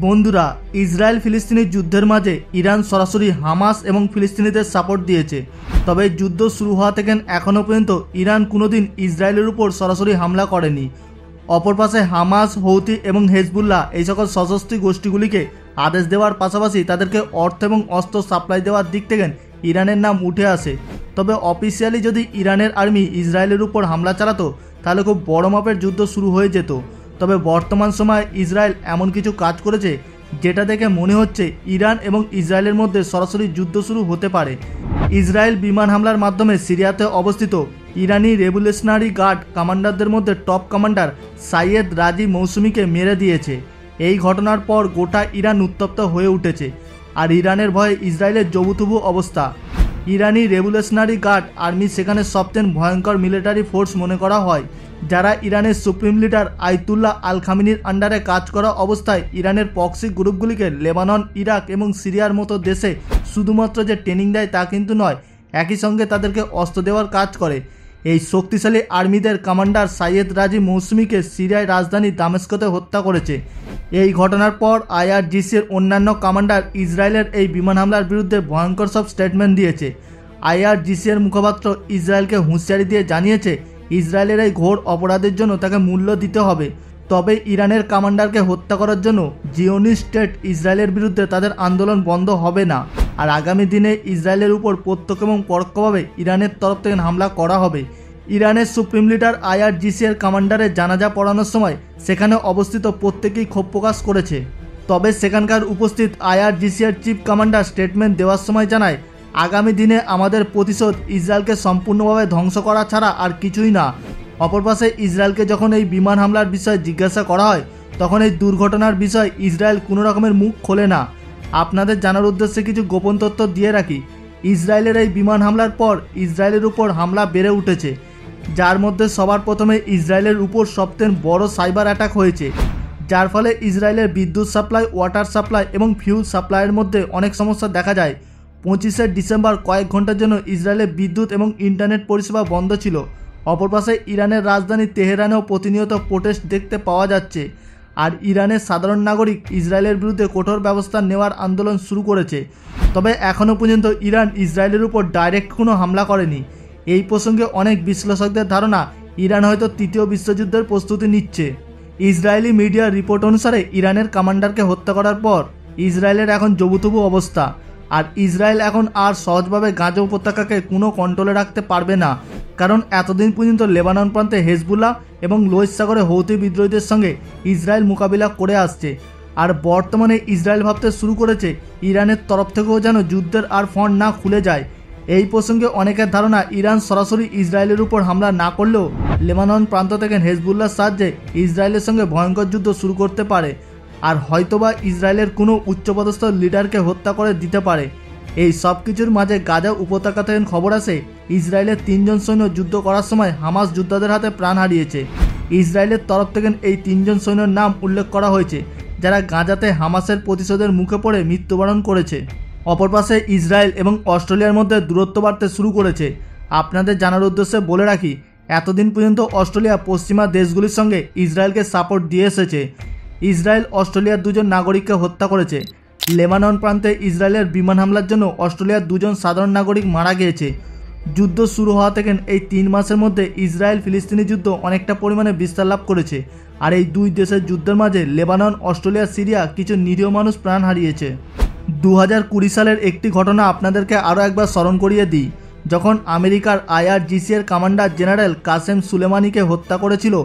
বন্ধুরা, ইসরায়েল ফিলিস্তিনি যুদ্ধের মাঝে ইরান সরাসরি হামাস এবং ফিলিস্তিনিদের সাপোর্ট দিয়েছে। তবে যুদ্ধ শুরু হওয়া থেকে এখনও পর্যন্ত ইরান কোনোদিন ইসরায়েলের উপর সরাসরি হামলা করেনি। অপর পাশে হামাস, হৌথি এবং হেজবুল্লাহ এই সকল সশস্ত্র গোষ্ঠীগুলিকে আদেশ দেওয়ার পাশাপাশি তাদেরকে অর্থ এবং অস্ত্র সাপ্লাই দেওয়ার দিক থেকে ইরানের নাম উঠে আসে। তবে অফিসিয়ালি যদি ইরানের আর্মি ইসরায়েলের উপর হামলা চালাতো তাহলে খুব বড় মাপের যুদ্ধ শুরু হয়ে যেত। তবে বর্তমান সময়ে ইসরায়েল এমন কিছু কাজ করেছে যেটা দেখে মনে হচ্ছে ইরান এবং ইসরায়েলের মধ্যে সরাসরি যুদ্ধ শুরু হতে পারে। ইসরায়েল বিমান হামলার মাধ্যমে সিরিয়াতে অবস্থিত ইরানি রেভলিউশনারি গার্ড কমান্ডারদের মধ্যে টপ কমান্ডার সাইয়েদ রাজি মৌসুমিকে মেরে দিয়েছে। এই ঘটনার পর গোটা ইরান উত্তপ্ত হয়ে উঠেছে, আর ইরানের ভয়ে ইসরায়েলের জবুথুবু অবস্থা। ইরানি রেভলিউশনারি গার্ড আর্মি সেখানে সবচেয়ে ভয়ঙ্কর মিলিটারি ফোর্স মনে করা হয়, যারা ইরানের সুপ্রিম লিডার আয়াতুল্লাহ আল খামেনির আন্ডারে কাজ করা অবস্থায় ইরানের প্রক্সি গ্রুপগুলিকে লেবানন, ইরাক এবং সিরিয়ার মতো দেশে শুধুমাত্র যে ট্রেনিং দেয় তা কিন্তু নয়, একই সঙ্গে তাদেরকে অস্ত্র দেওয়ার কাজ করে। এই শক্তিশালী আর্মিদের কমান্ডার সাইয়েদ রাজি মৌসুমিকে সিরিয়ার রাজধানী দামেস্কতে হত্যা করেছে। এই ঘটনার পর আইআরজিসির অন্যান্য কমান্ডার ইসরায়েলের এই বিমান হামলার বিরুদ্ধে ভয়ঙ্কর সব স্টেটমেন্ট দিয়েছে। আইআরজিসির মুখপাত্র ইসরায়েলকে হুঁশিয়ারি দিয়ে জানিয়েছে ইসরায়েলের এই ঘোর অপরাধের জন্য তাকে মূল্য দিতে হবে। তবে ইরানের কমান্ডারকে হত্যা করার জন্য জিওনিস্ট স্টেট ইসরায়েলের বিরুদ্ধে তাদের আন্দোলন বন্ধ হবে না, আর আগামী দিনে ইসরায়েলের উপর প্রত্যক্ষ এবং পরোক্ষভাবে ইরানের তরফ থেকে হামলা করা হবে। ইরানের সুপ্রিম লিডার আইআরজিসির কমান্ডারের জানাজা পড়ানোর সময় সেখানে অবস্থিত প্রত্যেকেই ক্ষোভ প্রকাশ করেছে। তবে সেখানকার উপস্থিত আইআরজিসির চিফ কমান্ডার স্টেটমেন্ট দেওয়ার সময় জানায়, আগামী দিনে আমাদের প্রতিশোধ ইসরায়েলকে সম্পূর্ণভাবে ধ্বংস করা ছাড়া আর কিছুই না। অপর পাশে ইসরায়েলকে যখন এই বিমান হামলার বিষয়ে জিজ্ঞাসা করা হয় তখন এই দুর্ঘটনার বিষয়ে ইসরায়েল কোনো রকমের মুখ খোলে না। আপনাদের জানার উদ্দেশ্যে কিছু গোপন তথ্য দিয়ে রাখি। ইসরায়েলের এই বিমান হামলার পর ইসরায়েলের উপর হামলা বেড়ে উঠেছে, যার মধ্যে সবার প্রথমে ইসরায়েলের উপর সবচেয়ে বড় সাইবার অ্যাটাক হয়েছে, যার ফলে ইসরায়েলের বিদ্যুৎ সাপ্লাই, ওয়াটার সাপ্লাই এবং ফিউল সাপ্লাইয়ের মধ্যে অনেক সমস্যা দেখা যায়। 25শে ডিসেম্বর কয়েক ঘন্টার জন্য ইসরায়েলের বিদ্যুৎ এবং ইন্টারনেট পরিষেবা বন্ধ ছিল। অপর পাশে ইরানের রাজধানী তেহরানেও প্রতিনিয়ত প্রোটেস্ট দেখতে পাওয়া যাচ্ছে, আর ইরানের সাধারণ নাগরিক ইসরায়েলের বিরুদ্ধে কঠোর ব্যবস্থা নেওয়ার আন্দোলন শুরু করেছে। তবে এখনও পর্যন্ত ইরান ইসরায়েলের উপর ডাইরেক্ট কোনো হামলা করেনি। এই প্রসঙ্গে অনেক বিশ্লেষকদের ধারণা ইরান হয়তো তৃতীয় বিশ্বযুদ্ধের প্রস্তুতি নিচ্ছে। ইসরায়েলি মিডিয়ার রিপোর্ট অনুসারে ইরানের কমান্ডারকে হত্যা করার পর ইসরায়েলের এখন জবুথবু অবস্থা, আর ইসরায়েল এখন আর সহজভাবে গাজা উপত্যকাকে কোনো কন্ট্রোলে রাখতে পারবে না, কারণ এতদিন পর্যন্ত লেবানন প্রান্তে হেজবুল্লাহ এবং লোহিত সাগরে হৌথি বিদ্রোহীদের সঙ্গে ইসরায়েল মোকাবিলা করে আসছে। আর বর্তমানে ইসরায়েল ভাবতে শুরু করেছে ইরানের তরফ থেকেও যেন যুদ্ধের আর ফ্রন্ট না খুলে যায়। এই প্রসঙ্গে অনেকের ধারণা ইরান সরাসরি ইসরায়েলের উপর হামলা না করলেও লেবানন প্রান্ত থেকে হেজবুল্লাহর সাহায্যে ইসরায়েলের সঙ্গে ভয়ঙ্কর যুদ্ধ শুরু করতে পারে, আর হয়তোবা ইসরায়েলের কোনো উচ্চপদস্থ লিডারকে হত্যা করে দিতে পারে। এই সব কিছুর মাঝে গাজা উপত্যকা থেকে খবর আসে ইসরায়েলের 3 জন সৈন্য যুদ্ধ করার সময় হামাস যোদ্ধাদের হাতে প্রাণ হারিয়েছে। ইসরায়েলের তরফ থেকে এই 3 জন সৈন্যের নাম উল্লেখ করা হয়েছে, যারা গাজাতে হামাসের প্রতিশোধের মুখে পড়ে মৃত্যুবরণ করেছে। অপর পাশে ইসরায়েল এবং অস্ট্রেলিয়ার মধ্যে দূরত্ব বাড়তে শুরু করেছে। আপনাদের জানার উদ্দেশ্যে বলে রাখি, এতদিন পর্যন্ত অস্ট্রেলিয়া পশ্চিমা দেশগুলির সঙ্গে ইসরায়েলকে সাপোর্ট দিয়ে এসেছে। ইসরায়েল অস্ট্রেলিয়ার 2 জন নাগরিককে হত্যা করেছে। লেবানন প্রান্তে ইসরায়েলের বিমান হামলার জন্য অস্ট্রেলিয়ার 2 জন সাধারণ নাগরিক মারা গিয়েছে। যুদ্ধ শুরু হওয়া থেকে এই 3 মাসের মধ্যে ইসরায়েল ফিলিস্তিনি যুদ্ধ অনেকটা পরিমাণে বিস্তার লাভ করেছে, আর এই 2 দেশের যুদ্ধের মাঝে লেবানন, অস্ট্রেলিয়া, সিরিয়া কিছু নিরীহ মানুষ প্রাণ হারিয়েছে। 2020 সালের একটি ঘটনা আপনাদেরকে আরও একবার স্মরণ করিয়ে দিই। যখন আমেরিকার আইআরজিসির কমান্ডার জেনারেল কাসেম সুলেমানিকে হত্যা করেছিল,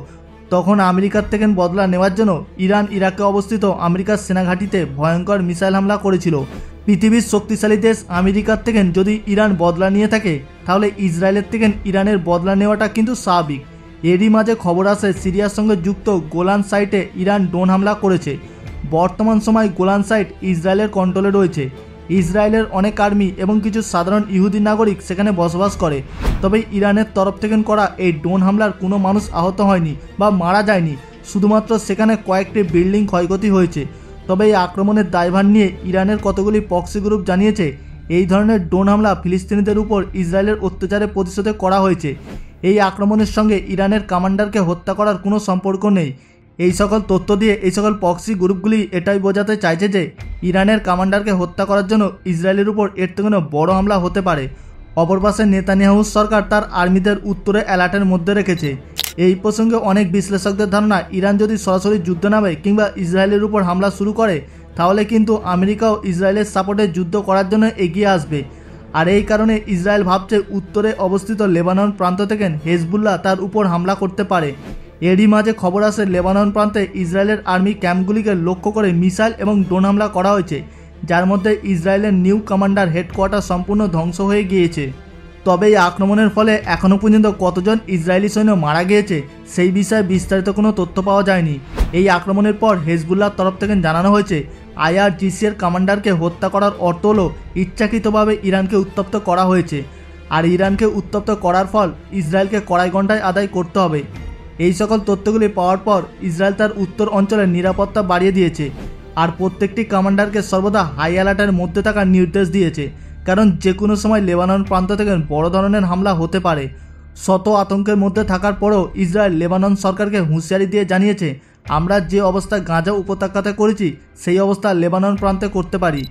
তখন আমেরিকার থেকে বদলা নেওয়ার জন্য ইরান ইরাকে অবস্থিত আমেরিকার সেনাঘাঁটিতে ভয়ঙ্কর মিসাইল হামলা করেছিল। পৃথিবীর শক্তিশালী দেশ আমেরিকার থেকে যদি ইরান বদলা নিয়ে থাকে, তাহলে ইসরায়েলের থেকে ইরানের বদলা নেওয়াটা কিন্তু স্বাভাবিক। এরই মাঝে খবর আসে সিরিয়ার সঙ্গে যুক্ত গোলান সাইটে ইরান ড্রোন হামলা করেছে। বর্তমান সময় গোলান সাইট ইসরায়েলের কন্ট্রোলে রয়েছে। ইসরায়েলের অনেক আর্মি এবং কিছু সাধারণ ইহুদি নাগরিক সেখানে বসবাস করে। তবে ইরানের তরফ থেকে করা এই ড্রোন হামলার কোনো মানুষ আহত হয়নি বা মারা যায়নি, শুধুমাত্র সেখানে কয়েকটি বিল্ডিং ক্ষয়ক্ষতি হয়েছে। তবে এই আক্রমণের দায়ভার নিয়ে ইরানের কতগুলি প্রক্সি গ্রুপ জানিয়েছে এই ধরনের ড্রোন হামলা ফিলিস্তিনিদের উপর ইসরায়েলের অত্যাচারের প্রতিশোধে করা হয়েছে। এই আক্রমণের সঙ্গে ইরানের কমান্ডারকে হত্যা করার কোনো সম্পর্ক নেই। এই সকল তথ্য দিয়ে এই সকল প্রক্সি গ্রুপগুলি এটাই বোঝাতে চাইছে যে ইরানের কমান্ডারকে হত্যা করার জন্য ইসরায়েলের উপর এর থেকে বড় হামলা হতে পারে। অপর পাশে নেতানিয়াহু সরকার তার আর্মিদের উত্তরে অ্যালার্টের মধ্যে রেখেছে। এই প্রসঙ্গে অনেক বিশ্লেষকদের ধারণা, ইরান যদি সরাসরি যুদ্ধ নামে কিংবা ইসরায়েলের উপর হামলা শুরু করে তাহলে কিন্তু আমেরিকাও ইসরায়েলের সাপোর্টে যুদ্ধ করার জন্য এগিয়ে আসবে। আর এই কারণে ইসরায়েল ভাবছে উত্তরে অবস্থিত লেবানন প্রান্ত থেকে হেজবুল্লাহ তার উপর হামলা করতে পারে। এরই মাঝে খবর আসে লেবানন প্রান্তে ইসরায়েলের আর্মি ক্যাম্পগুলিকে লক্ষ্য করে মিসাইল এবং ড্রোন হামলা করা হয়েছে, যার মধ্যে ইসরায়েলের নিউ কমান্ডার হেডকোয়ার্টার সম্পূর্ণ ধ্বংস হয়ে গিয়েছে। তবে এই আক্রমণের ফলে এখনও পর্যন্ত কতজন ইসরায়েলি সৈন্য মারা গিয়েছে সেই বিষয়ে বিস্তারিত কোনো তথ্য পাওয়া যায়নি। এই আক্রমণের পর হেজবুল্লাহর তরফ থেকে জানানো হয়েছে IRGC এর কমান্ডারকে হত্যা করার অর্থ হলো ইচ্ছাকৃতভাবে ইরানকে উত্তপ্ত করা হয়েছে। আর ইরানকে উত্তপ্ত করার ফল ইসরায়েলকে কড়াই ঘণ্টায় আদায় করতে হবে। এই সকল তথ্যগুলি পাওয়ার পর ইসরায়েল তার উত্তর অঞ্চলের নিরাপত্তা বাড়িয়ে দিয়েছে আর প্রত্যেকটি কমান্ডারকে সর্বদা হাই অ্যালার্টের মধ্যে থাকার নির্দেশ দিয়েছে, কারণ যে কোনো সময় লেবানন প্রান্ত থেকে বড় ধরনের হামলা হতে পারে। শত আতঙ্কের মধ্যে থাকার পরেও ইসরায়েল লেবানন সরকারকে হুঁশিয়ারি দিয়ে জানিয়েছে, আমরা যে অবস্থা গাজা উপত্যকাতে করেছি সেই অবস্থা লেবানন প্রান্তে করতে পারি।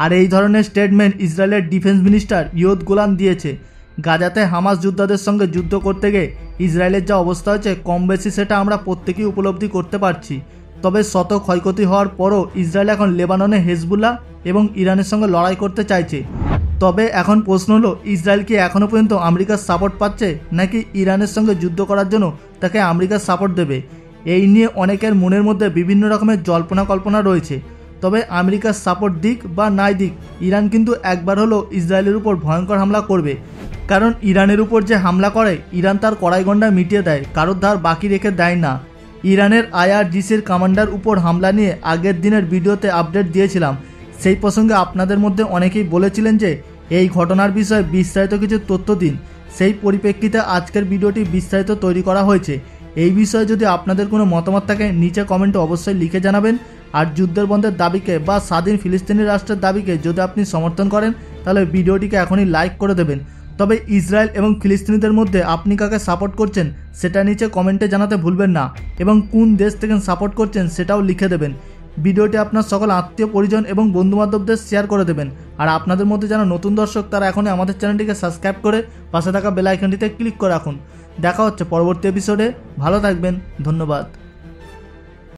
আর এই ধরনের স্টেটমেন্ট ইসরায়েলের ডিফেন্স মিনিস্টার ইয়োদ গোলান দিয়েছে। গাজাতে হামাস যোদ্ধাদের সঙ্গে যুদ্ধ করতে গিয়ে ইসরায়েলের যা অবস্থা হয়েছে কম বেশি সেটা আমরা প্রত্যেকেই উপলব্ধি করতে পারছি। তবে শত ক্ষয়ক্ষতি হওয়ার পরও ইসরায়েল এখন লেবাননে হেজবুল্লাহ এবং ইরানের সঙ্গে লড়াই করতে চাইছে। তবে এখন প্রশ্ন হলো, ইসরায়েল কি এখনও পর্যন্ত আমেরিকার সাপোর্ট পাচ্ছে নাকি ইরানের সঙ্গে যুদ্ধ করার জন্য তাকে আমেরিকার সাপোর্ট দেবে? এই নিয়ে অনেকের মনের মধ্যে বিভিন্ন রকমের জল্পনা কল্পনা রয়েছে। তবে আমেরিকার সাপোর্ট দিক বা নাই দিক, ইরান কিন্তু একবার হলো ইসরায়েলের উপর ভয়ঙ্কর হামলা করবে। কারণ ইরানের উপর যে হামলা করে ইরান তার কড়াইগন্ডা মিটিয়ে দেয়, কারোর ধার বাকি রেখে দেয় না। ইরানের IRGC এর কমান্ডার উপর হামলা নিয়ে আগের দিনের ভিডিওতে আপডেট দিয়েছিলাম। সেই প্রসঙ্গে আপনাদের মধ্যে অনেকেই বলেছিলেন যে এই ঘটনার বিষয়ে বিস্তারিত কিছু তথ্য দিন। সেই পরিপ্রেক্ষিতে আজকের ভিডিওটি বিস্তারিত তৈরি করা হয়েছে। এই বিষয়ে যদি আপনাদের কোনো মতামত থাকে নিচে কমেন্টে অবশ্যই লিখে জানাবেন। আর যুদ্ধের বন্ধের দাবিকে বা স্বাধীন ফিলিস্তিনি রাষ্ট্রের দাবিকে যদি আপনি সমর্থন করেন তাহলে ভিডিওটিকে এখনই লাইক করে দেবেন। তবে ইসরায়েল এবং ফিলিস্তিনিদের মধ্যে আপনি কাকে সাপোর্ট করছেন সেটা নিচে কমেন্টে জানাতে ভুলবেন না, এবং কোন দেশ থেকে সাপোর্ট করছেন সেটাও লিখে দেবেন। ভিডিওটি আপনার সকল আত্মীয় পরিজন এবং বন্ধুবান্ধবদের শেয়ার করে দেবেন। আর আপনাদের মধ্যে যারা নতুন দর্শক তারা এখনই আমাদের চ্যানেলটিকে সাবস্ক্রাইব করে পাশে থাকা বেল আইকনটিতে ক্লিক করে রাখুন। দেখা হচ্ছে পরবর্তী এপিসোডে। ভালো থাকবেন, ধন্যবাদ।